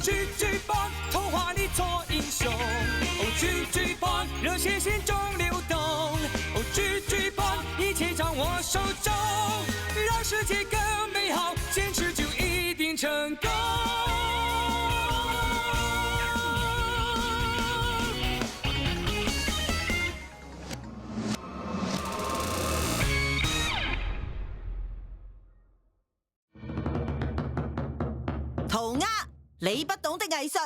巨巨棒，童话里做英雄。哦，巨巨棒，热血心中流动。哦，巨巨棒，一切掌握手中，让世界更美好，坚持就一定成功。塗鴉，你不懂的藝術。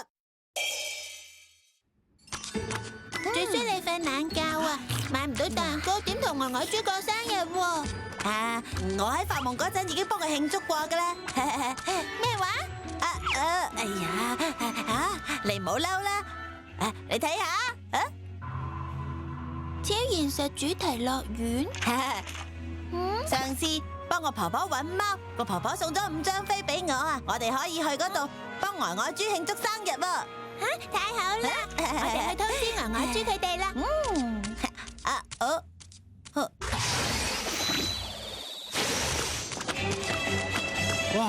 最衰你瞓懶覺啊，買唔到蛋糕，點同呆呆豬過生日喎？啊，我喺發夢嗰陣已經幫佢慶祝過噶啦。咩話？哎呀，你唔好嬲啦。你睇下，超現實主題樂園。上次幫我婆婆搵貓，個婆婆送咗5張飛俾我啊，我哋可以去嗰度幫呆呆豬慶祝生日喎。太好啦！我哋去通知呆呆豬佢哋啦。哇！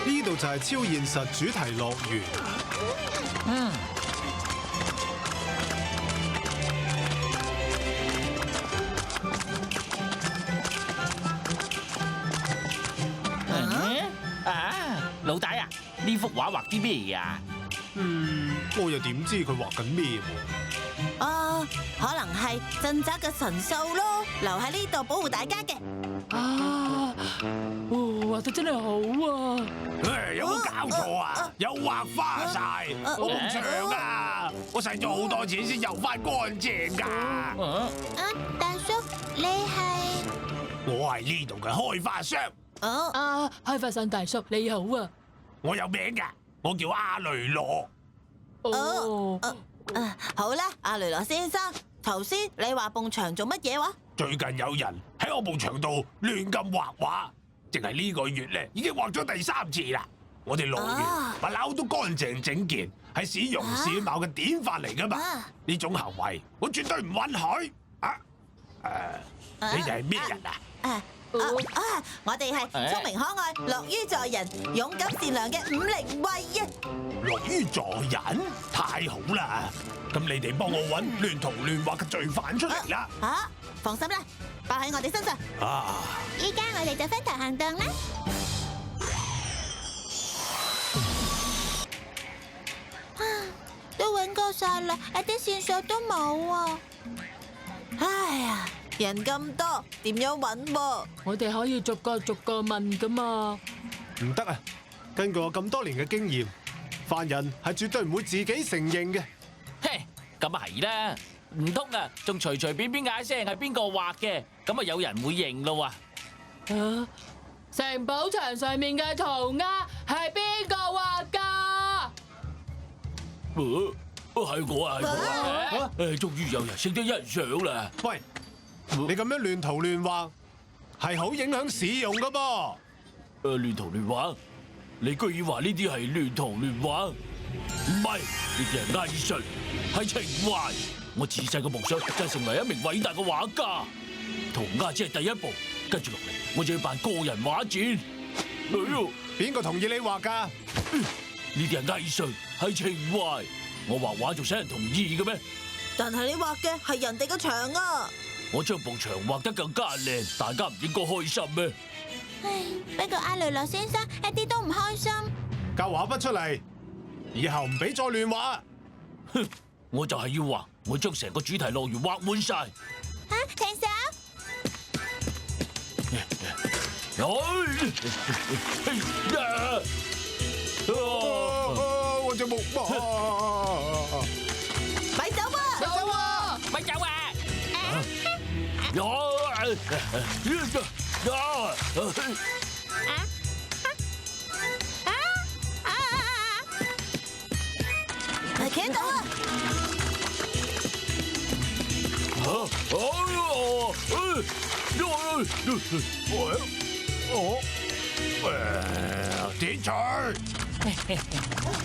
呢度就係超現實主題樂園。老大啊，呢幅畫畫啲咩啊？我又點知佢畫緊咩？可能係鎮宅嘅神獸咯，留喺呢度保護大家嘅。畫得真係好啊！有冇搞錯啊？又畫花晒，好唔長啊！我使咗好多錢先游翻乾淨㗎。大叔，你係？我係呢度嘅開花商。開發商大叔你好啊！我有名㗎，我叫阿雷羅。好啦，阿雷羅先生，頭先你話埲牆做乜嘢話？最近有人喺我埲牆度亂咁畫畫，淨係呢個月咧已經畫咗第3次啦。我哋樂園把樓都乾淨整潔，係市容市貌嘅典範嚟噶嘛。呢種行為我絕對唔允許。你哋係咩人啊？我哋係聰明可愛、樂於助人、勇敢善良嘅501啊！樂於助人，太好啦！咁你哋幫我揾亂塗亂畫嘅罪犯出嚟啦！放心啦，包喺我哋身上。依家我哋就分頭行動啦！都揾過晒啦，一啲線索都冇啊！哎呀，人咁多，點樣揾噃？我哋可以逐個問噶嘛？唔得啊！根據我咁多年嘅經驗，犯人係絕對唔會自己承認嘅。嘿，咁啊係啦，唔通啊，仲隨便嗌聲係邊個畫嘅，咁啊有人會認咯喎。城堡牆上面嘅塗鴉係邊個畫㗎？係我啊！終於有人識得欣賞啦！喂，你咁樣亂塗亂畫係好影響市容噶噃。亂塗亂畫？你居然話呢啲係亂塗亂畫？唔係，呢啲係藝術，係情懷。我自細嘅夢想就係成為一名偉大嘅畫家。塗鴉只係第一步，跟住落嚟我就要辦個人畫展。邊個同意你畫㗎？呢啲係藝術，係情懷。我畫畫仲使人同意嘅咩？但係你畫嘅係人哋嘅牆啊！我將埲牆畫得更加靚，大家唔應該開心咩？唉，不過阿雷羅先生一啲都唔開心。交畫筆出嚟，以後唔俾再亂畫。哼，我就係要畫，我將成個主題樂園畫滿晒。停手！我隻木馬，咪走啊！走啊！咪走啊！企到啊！天才，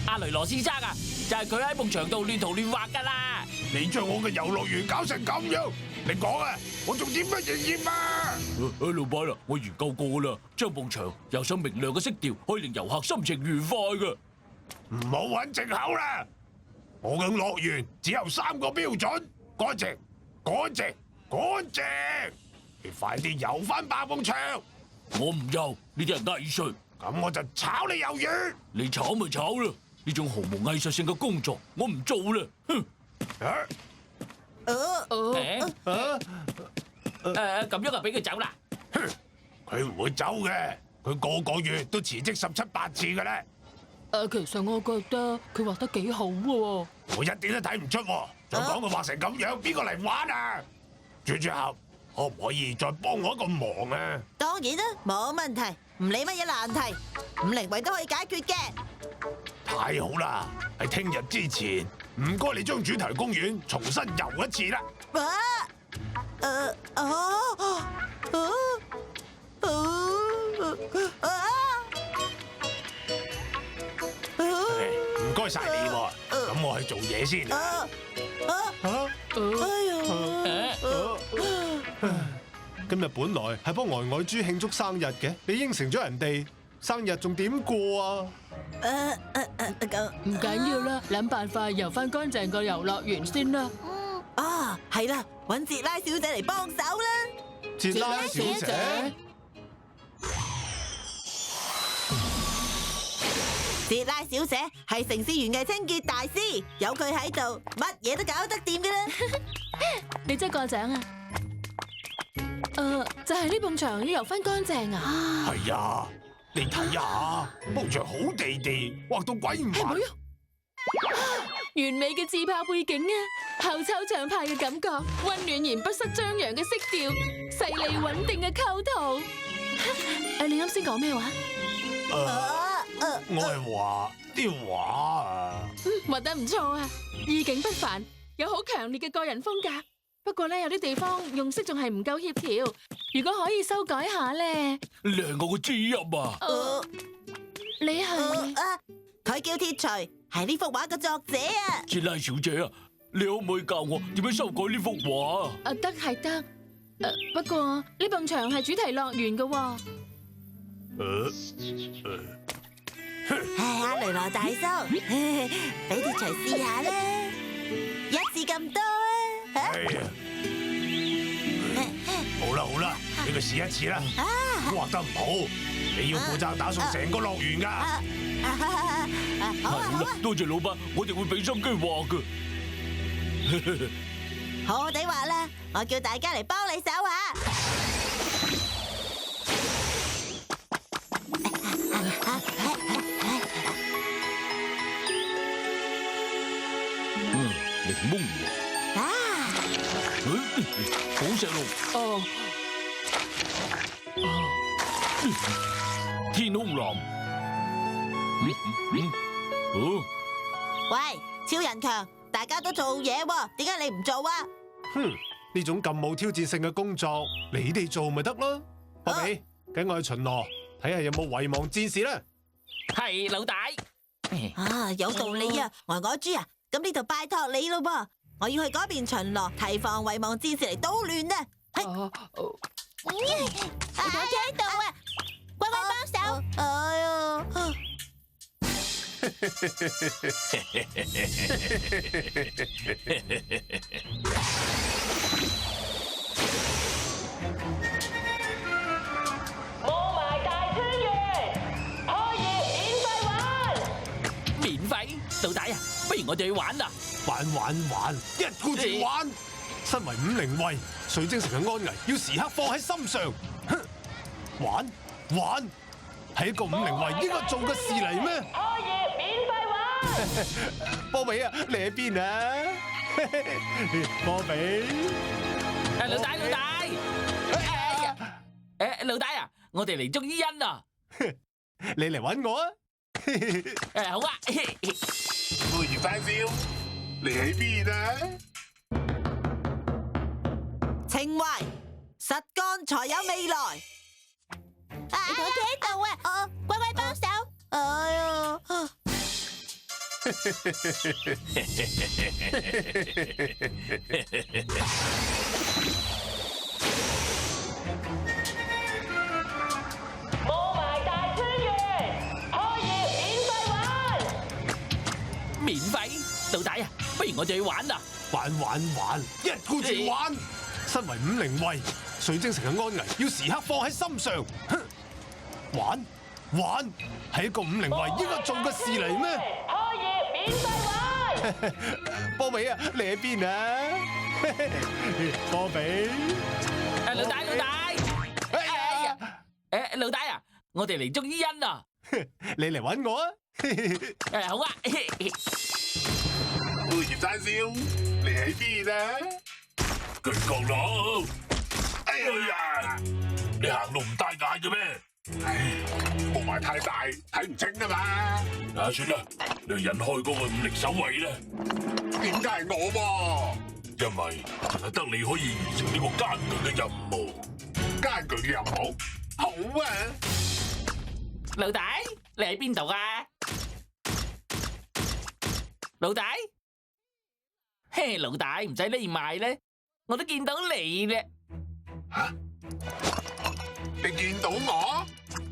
阿雷羅先生啊，就係佢喺埲牆度亂塗亂畫噶啦。你將我嘅遊樂園搞成咁樣，你講啊，我仲點樣營業啊？老闆啊，我研究過啦，將埲牆油上明亮嘅色調，可以令遊客心情愉快嘅。唔好揾藉口啦！我嘅樂園只有3個標準：乾淨、乾淨、乾淨。你快啲游翻爆埲牆！我唔游，呢啲係藝術。咁我就炒你魷魚！你炒咪炒啦，呢種毫無藝術性嘅工作，我唔做啦。哼！咁樣就俾佢走啦。哼！佢唔會走嘅，佢個月都辭職17、8次嘅咧。其實我覺得佢畫得幾好喎。我一點都睇唔出喎，就講佢畫成咁樣，邊個嚟玩啊？豬豬俠，可唔可以再幫我一個忙啊？當然啦，冇問題，唔理乜嘢難題，50位都可以解決嘅。太好啦！喺聽日之前，唔該你將主題公園重新遊一次啦。唔該晒你喎，咁我去做嘢先。今日本來係幫呆呆豬慶祝生日嘅，你應承咗人哋，生日仲點過啊？唔緊要啦，諗辦法游翻乾淨個遊樂園先啦。係啦，揾傑拉小姐嚟幫手啦。傑拉小姐，傑拉小姐係城市園藝清潔大師，有佢喺度，乜嘢都搞得掂嘅啦。你真係過獎啊！就係呢埲牆要游翻乾淨啊！係啊，你睇下，埲牆好地地，畫到鬼唔埋。完美嘅自拍背景啊，後抽象派嘅感覺，溫暖而不失張揚嘅色調，細膩穩定嘅構圖。你啱先講咩話？我係話啲畫啊，畫得唔錯啊，意境不凡，有好強烈嘅個人風格。不過咧，有啲地方用色仲係唔夠協調，如果可以修改下咧。靚過個知音啊！你係？佢叫鐵錘，係呢幅畫嘅作者啊。傑拉小姐啊，你可唔可以教我點樣修改呢幅畫啊？得係得。不過呢埲牆係主題樂園嘅喎。阿雷羅大叔，俾鐵錘試下啦，一次咁多啊！好啦好啦，你咪試一次啦。畫得唔好，你要負責打掃成個樂園噶。好啦，多謝老闆，我哋會俾心機畫噶。好好地畫啦，我叫大家嚟幫你手下。檸檬喎。好石龍。天空藍。喂，超人強，大家都做嘢喎，點解你唔做啊？哼，呢種咁冇挑戰性嘅工作，你哋做咪得咯？波比，跟我去巡邏，睇下有冇遺忘戰士啦。係老大。有道理啊，呆呆豬啊，咁呢度拜託你咯噃，我要去嗰邊巡邏，提防遺忘戰士嚟搗亂啊！我企喺度啊，乖乖幫手。哎呀！霧霾大穿越，可以免費玩。免費？老大啊，不如我哋去玩啦！玩，一顧住玩。身為50位，水晶城嘅安危要時刻放喺心上。哼，玩，係一個50位應該做嘅事嚟咩？可以免費玩。波比啊，你喺邊啊？波比，老大，老大啊，我哋嚟捉伊恩啊！你嚟搵我啊！好啊！歡迎翻少，你喺邊啊？情懷，實幹才有未來。你同我企喺度啊！乖乖幫手。哎呀！摸埋大圈圓，可以免費玩。免費？老大啊，不如我哋去玩啦！玩，一顧住玩。身為五靈衛，水晶城嘅安危要時刻放喺心上。哼，玩係一個五靈衛應該做嘅事嚟咩？可以免費玩。波比啊，你喺邊啊？波比，老大，哎呀，老大啊，我哋嚟捉伊恩啊！你嚟搵我啊！好啊！杯葉山燒，你喺邊啊？巨角佬，哎呀，你行路唔帶眼嘅咩？霧霾太大，睇唔清啊嘛。啊，算啦，你去引開嗰個五靈守衛啦。點解係我喎？因為淨係得你可以完成呢個艱巨嘅任務。艱巨嘅任務，好啊！老大，你喺邊度啊？老大，嘿，老大唔使匿埋咧，我都見到你咧。嚇！你見到我？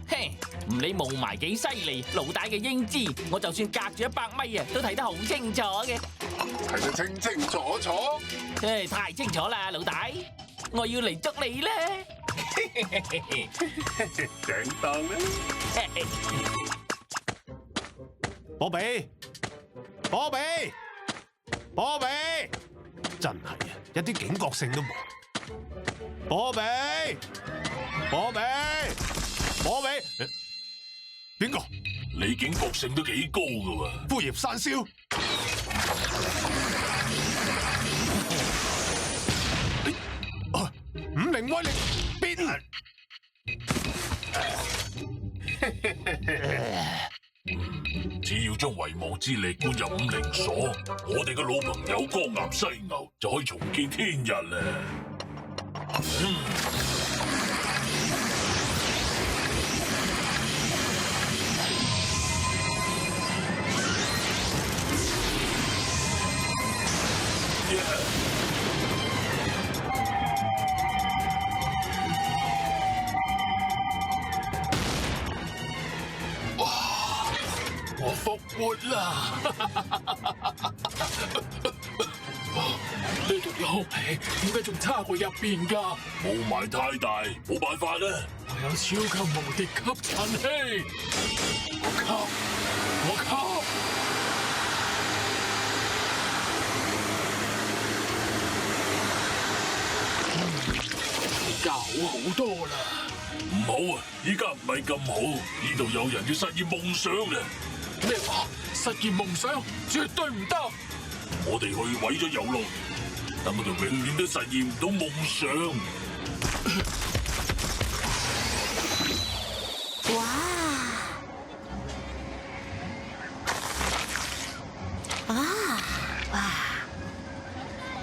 嘿，唔理霧霾幾犀利，老大嘅英姿，我就算隔住100米啊，都睇得好清楚嘅。睇得清清楚楚。唉，太清楚啦，老大，我要嚟捉你啦！正當啦！波比，真係啊，一啲警覺性都冇。波比，邊個？你警覺性都幾高噶喎！枯葉山燒，五靈威力變。只要將遺忘之力灌入五靈鎖，我哋嘅老朋友光岩犀牛就可以重見天日啦！我復活啦！呢度嘅空氣點解仲差過入邊㗎？霧霾太大，冇辦法啦！我有超級無敵吸塵器，我吸！而家好多啦！唔好啊！依家唔係咁好，呢度有人要實現夢想啦！咩話？實現夢想絕對唔得！我哋去毀咗遊樂園，等我哋永遠都實現唔到夢想。哇！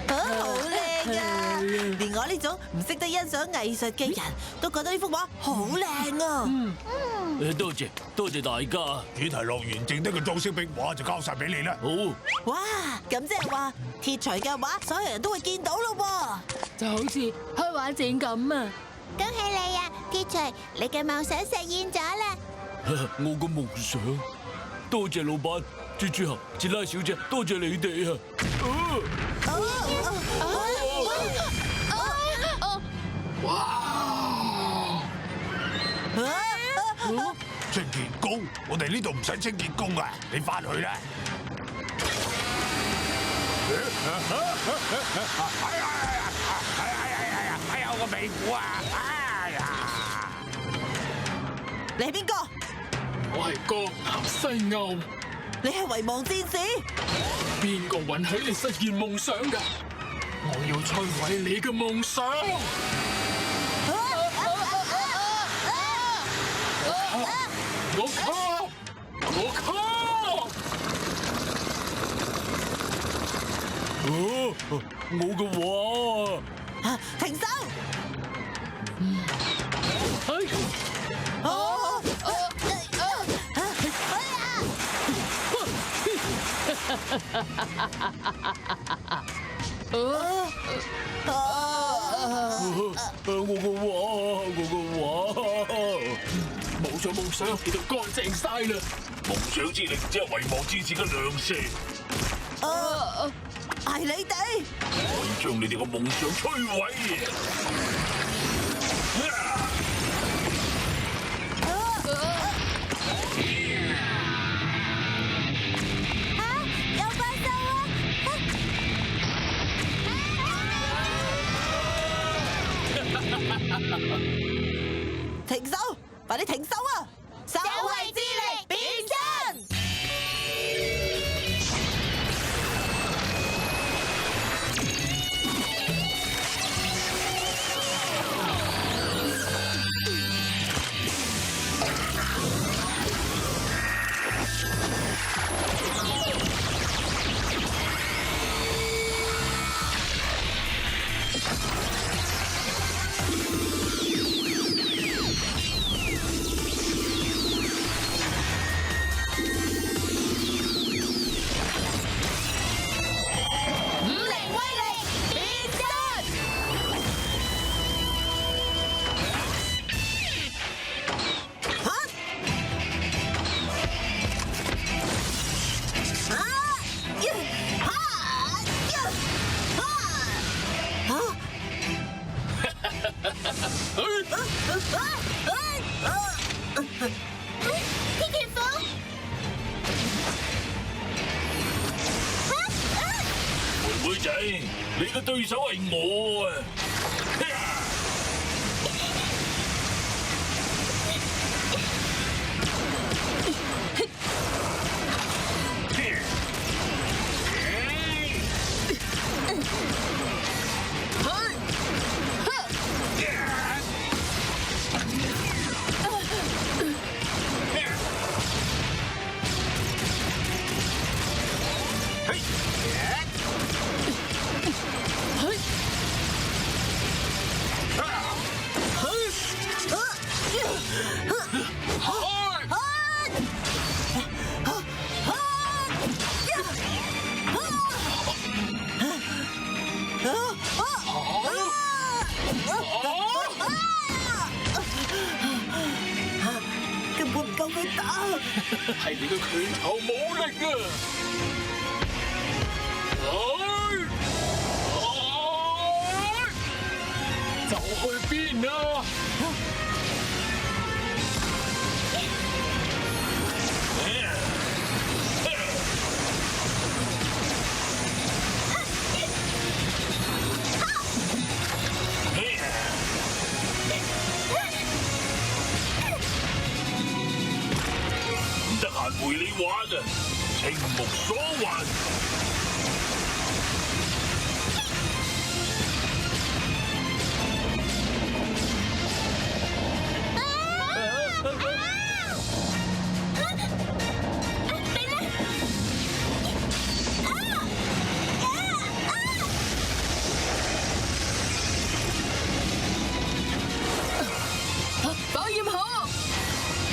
好靚啊！連我呢種唔識得欣賞藝術嘅人都覺得呢幅畫好靚啊！多謝大家。主題樂園剩低嘅裝飾壁畫就交晒俾你啦。好，哇！咁即係話鐵錘嘅畫，所有人都會見到咯就好似開畫展咁啊！恭喜你啊，鐵錘，你嘅夢想實現咗啦！我個夢想。多謝老闆、豬豬俠、捷拉小姐，多謝你哋啊！清潔工，我哋呢度唔使清潔工啊，你翻去啦。哎呀，我個屁股啊！哎呀！你係邊個？我係光岩犀牛，你係遺忘戰士？邊個允許你實現夢想㗎？我要摧毀你嘅夢想！我我嘅畫，停手！夢想亦都乾淨晒啦！夢想之力只係遺忘之士嘅糧食，係你哋，可以將你哋嘅夢想摧毀。有怪獸啊！停手！快啲停手啊！守衛之力變身！妹妹仔，你嘅對手係我啊！根本唔夠佢打，係你嘅拳頭冇力啊！走去邊啊！唔得閒陪你玩啊！情無所還。火焰河，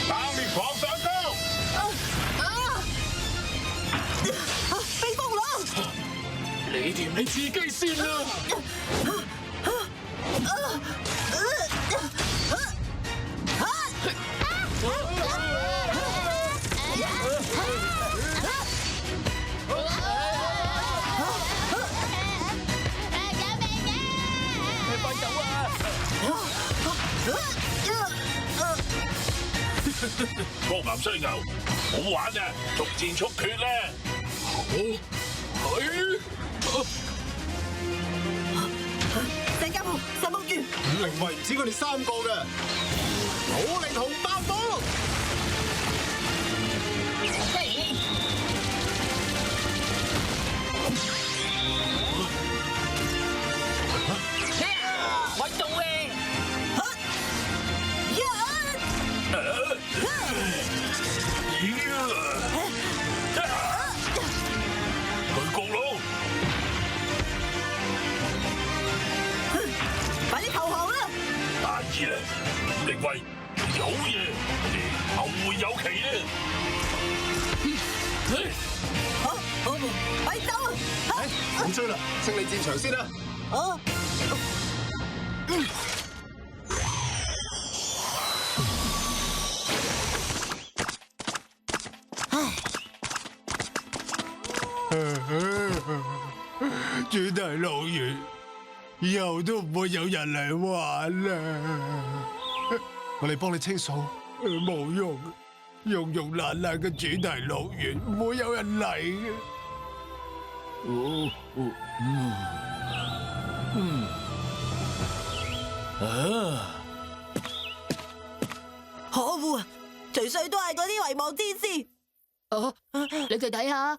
打滅狂上高！冰風狼！你掂你自己先啦！江南犀牛，好玩啊！逐漸速決咧！石家鋪、十木園，五靈衛唔止佢哋3個嘅，火力紅爆火！我到咧！巨國佬，啦，五靈衛有嘢，我哋後會有期啦。快走！唔好追啦，勝利戰場先啦。哦。主題樂園以後都唔會有人嚟玩啦。我哋幫你清掃，冇用，溶溶爛爛嘅主題樂園唔會有人嚟嘅。可惡啊！除衰都係嗰啲遺忘之事。哦，你哋睇下。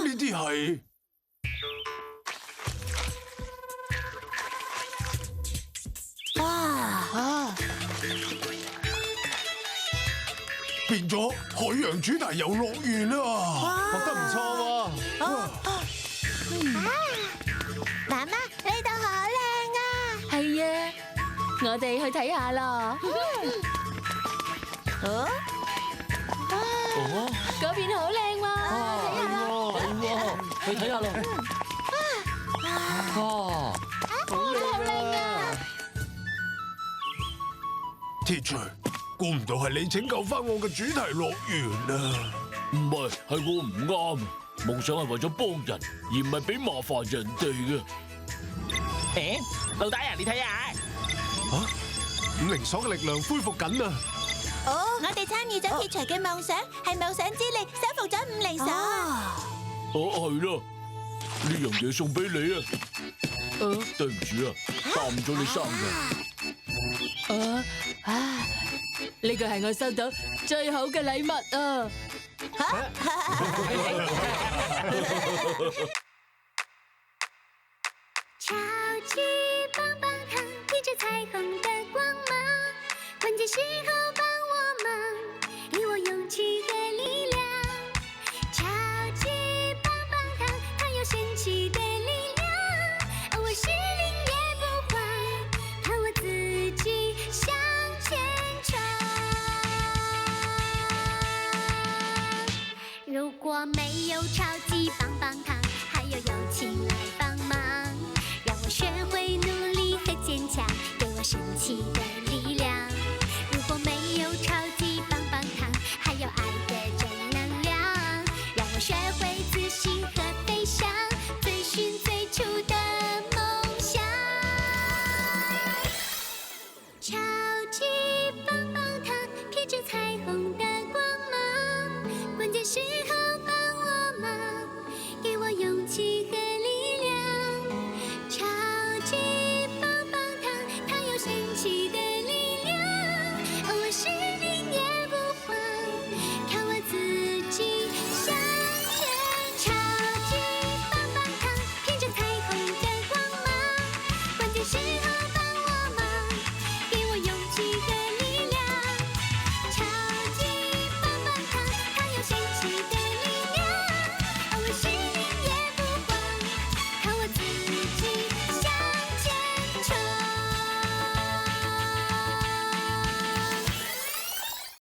呢啲係變咗海洋主題遊樂園啊！覺得唔錯喎。媽媽，呢度好靚啊！係啊，我哋去睇下咯。嗰邊好靚喎，去睇下咯。好靚啊！ Teacher， 估唔到係你拯救翻我嘅主題樂園啊！唔係，係我唔啱。夢想係為咗幫人，而唔係俾麻煩人哋嘅。誒，老大啊，你睇下。五靈鎖嘅力量恢復緊啊！我哋參與咗鐵錘嘅夢想，係夢想之力收復咗五靈鎖。係啦，呢樣嘢送俾你啊！對唔住啊，耽誤咗你生日。呢個係我收到最好嘅禮物啊！超級棒棒糖，披着彩虹的光芒，关键时候帮我忙，给我勇气和力量。超级棒棒糖，它有神奇的力量，我失灵也不慌，靠我自己向前冲。如果没有超级棒棒糖，还有友情来帮忙，让我学会努力和坚强，给我神奇